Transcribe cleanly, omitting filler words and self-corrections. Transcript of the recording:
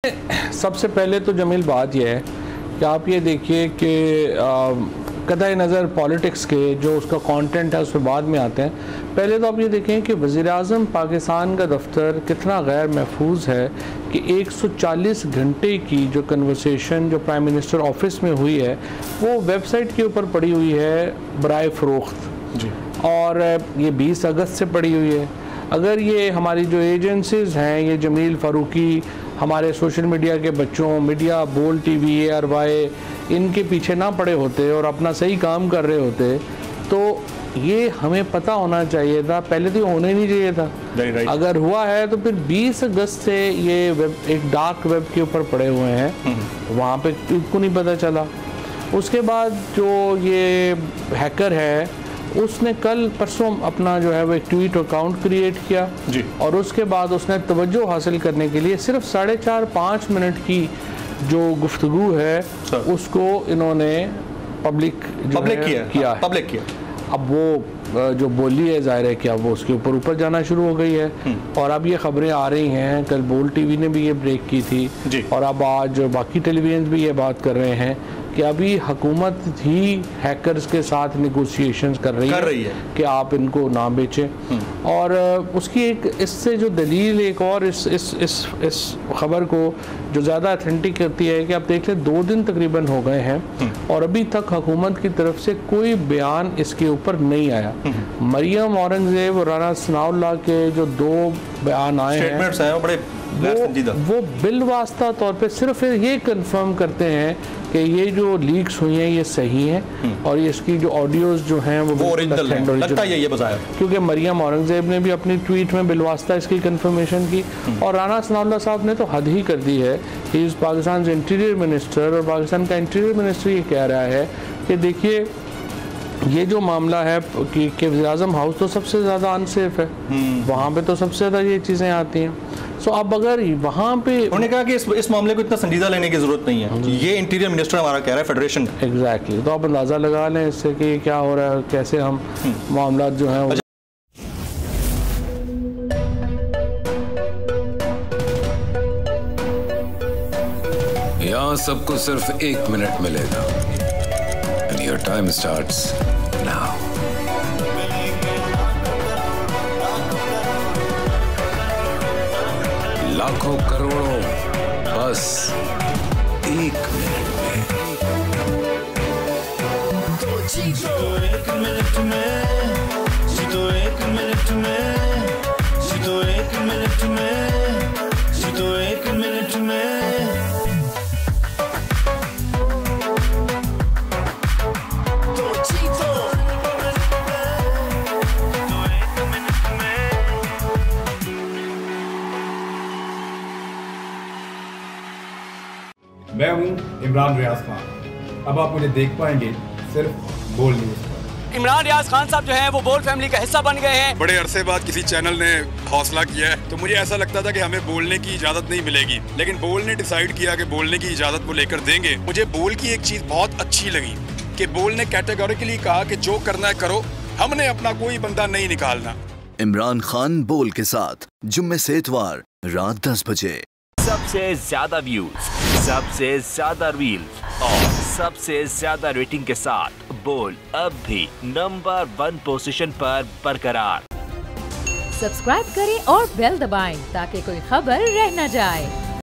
सबसे पहले तो जमील बात यह है कि आप ये देखिए कि कतई नज़र पॉलिटिक्स के जो उसका कंटेंट है उस पर बाद में आते हैं। पहले तो आप ये देखें कि वज़ीर-ए-आज़म पाकिस्तान का दफ्तर कितना गैर महफूज है कि 140 घंटे की जो कन्वर्सेशन जो प्राइम मिनिस्टर ऑफिस में हुई है वो वेबसाइट के ऊपर पड़ी हुई है बराए फ़रोख्त जी, और ये 20 अगस्त से पड़ी हुई है। अगर ये हमारी जो एजेंसीज़ हैं, ये जमील फ़ारूकी, हमारे सोशल मीडिया के बच्चों, मीडिया, बोल टीवी, ARY, इनके पीछे ना पड़े होते और अपना सही काम कर रहे होते तो ये हमें पता होना चाहिए था, पहले तो होना ही नहीं चाहिए था। अगर हुआ है तो फिर 20 अगस्त से ये वेब एक डार्क वेब के ऊपर पड़े हुए हैं, वहाँ पे उनको नहीं पता चला। उसके बाद जो ये हैकर है उसने कल परसों अपना जो है वो एक ट्वीट अकाउंट क्रिएट किया जी, और उसके बाद उसने तवज्जो हासिल करने के लिए सिर्फ 4.5-5 मिनट की जो गुफ्तगू है उसको इन्होंने पब्लिक किया। अब वो जो बोली है जाहिर है कि अब वो उसके ऊपर जाना शुरू हो गई है, और अब ये खबरें आ रही हैं, कल बोल टीवी ने भी ये ब्रेक की थी जी, और अब आज बाकी टेलीविजन भी ये बात कर रहे हैं कि अभी हुकूमत ही हैकर्स के साथ निगोशिएशंस कर रही है कि आप इनको ना बेचें। और उसकी एक इससे जो दलील एक और इस खबर को जो ज़्यादा अथेंटिक करती है कि आप देख लें 2 दिन तकरीबन हो गए हैं और अभी तक हुकूमत की तरफ से कोई बयान इसके ऊपर नहीं आया। मरियम औरंगज़ेब और राना सनाउल्लाह के जो 2 बयान आए हैं वो बिलवास्ता तौर पे सिर्फ ये कंफर्म करते हैं कि ये जो लीक्स हुई हैं ये सही हैं और इसकी जो ऑडियोज जो हैं वो ओरिजिनल लगता है ये बताया, क्योंकि मरियम औरंगज़ेब ने भी अपनी ट्वीट में बिलवास्ता इसकी कंफर्मेशन की, और राना सनाउल्लाह साहब ने तो हद ही कर दी है। He is Pakistan interior minister, और पाकिस्तान का इंटीरियर मिनिस्टर ये कह रहा है कि देखिए ये जो मामला है कि वज़ीर-ए-आज़म हाउस तो सबसे ज़्यादा अनसेफ है, वहाँ पे तो सबसे ज़्यादा ये चीज़ें आती हैं। सो अब अगर वहाँ पे उन्होंने कहा कि इस मामले को इतना संजीदा लेने की ज़रूरत नहीं है, ये इंटीरियर मिनिस्टर हमारा कह रहा है फेडरेशन का। एग्जैक्टली, तो आप अंदाज़ा लगा लें इससे कि क्या हो रहा है, कैसे हम मामला जो हैं। यहाँ सबको सिर्फ 1 मिनट मिलेगा। And your time starts now. लाखों करोड़ों बस 1 मिनट में। जीतो 1 मिनट में, जीतो 1 मिनट में, जीतो 1 मिनट में, जीतो 1 मिनट में। मैं हूं इमरान रियाज खान। अब आप मुझे देख पाएंगे सिर्फ बोल न्यूज़ पर। इमरान रियाज खान साहब जो हैं वो बोल फैमिली का हिस्सा बन गए हैं। बड़े अरसे बाद किसी चैनल ने हौसला किया है, तो मुझे ऐसा लगता था कि हमें बोलने की इजाजत नहीं मिलेगी, लेकिन बोल ने डिसाइड किया कि बोलने की इजाजत वो लेकर देंगे। मुझे बोल की एक चीज बहुत अच्छी लगी कि बोल ने कैटेगोरिकली कहा कि जो करना है करो, हमने अपना कोई बंदा नहीं निकालना। इमरान खान बोल के साथ जुम्मे से इतवार रात 10 बजे। सबसे ज्यादा व्यूज, सबसे ज्यादा रील्स और सबसे ज्यादा रेटिंग के साथ बोल अब भी नंबर 1 पोजीशन पर बरकरार। सब्सक्राइब करें और बेल दबाएं ताकि कोई खबर रह न जाए।